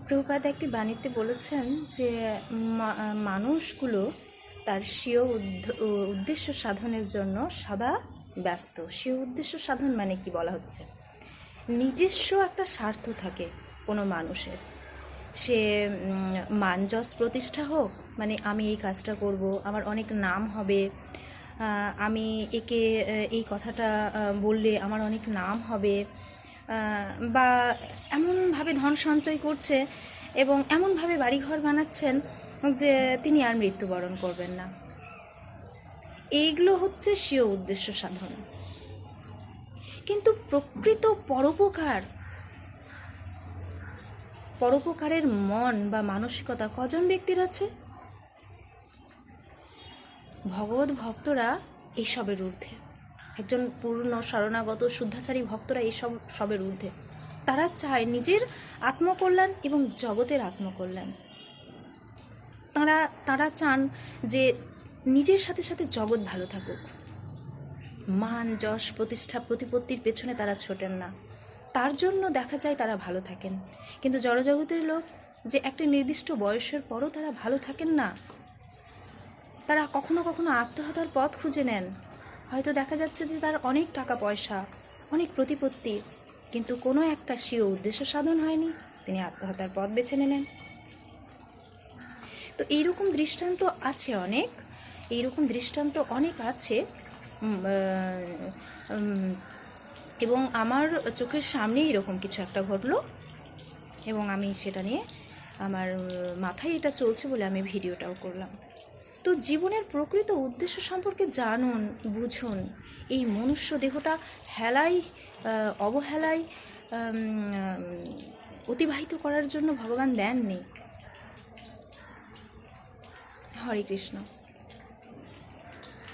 প্রভুপাদ একটি বাণীতে বলেছেন যে মানুষগুলো তার স্বীয় উদ্দেশ্য সাধনের জন্য সদা ব্যস্ত। স্বীয় উদ্দেশ্য সাধন মানে কি বলা হচ্ছে? নিজস্ব একটা স্বার্থ থাকে কোনো মানুষের, সে মান যশ প্রতিষ্ঠা হোক, মানে আমি এই কাজটা করব, আমার অনেক নাম হবে, আমি একে এই কথাটা বললে আমার অনেক নাম হবে, বা এমনভাবে ধন সঞ্চয় করছে এবং এমনভাবে বাড়িঘর বানাচ্ছেন যে তিনি আর মৃত্যুবরণ করবেন না। এইগুলো হচ্ছে স্বীয় উদ্দেশ্য সাধন। কিন্তু প্রকৃত পরোপকারের মন বা মানসিকতা কজন ব্যক্তির আছে? ভগবত ভক্তরা এইসবের ঊর্ধ্বে, একজন পূর্ণ শরণাগত শুদ্ধাচারী ভক্তরা সবের ঊর্ধ্বে। তারা চায় নিজের আত্মকল্যাণ এবং জগতের আত্মকল্যাণ। তারা চান যে নিজের সাথে সাথে জগৎ ভালো থাকুক। মান যশ প্রতিষ্ঠা প্রতিপত্তির পেছনে তারা ছোটেন না, তার জন্য দেখা যায় তারা ভালো থাকেন। কিন্তু জড়জগতের লোক যে একটা নির্দিষ্ট বয়সের পরও তারা ভালো থাকেন না, তারা কখনো কখনো আত্মহত্যার পথ খুঁজে নেন। হয়তো দেখা যাচ্ছে যে তার অনেক টাকা পয়সা, অনেক প্রতিপত্তি, কিন্তু কোনো একটা স্বীয় উদ্দেশ্য সাধন হয়নি, তিনি আত্মহত্যার পথ বেছে নিলেন। তো এইরকম দৃষ্টান্ত আছে এবং আমার চোখের সামনেই এরকম কিছু একটা ঘটলো এবং আমি সেটা নিয়ে আমার মাথায় এটা চলছে বলে আমি ভিডিওটাও করলাম। তো জীবনের প্রকৃত উদ্দেশ্য সম্পর্কে জানুন, বুঝুন। এই মনুষ্য দেহটা অবহেলায় অতিবাহিত করার জন্য ভগবান দেননি। হরে কৃষ্ণ।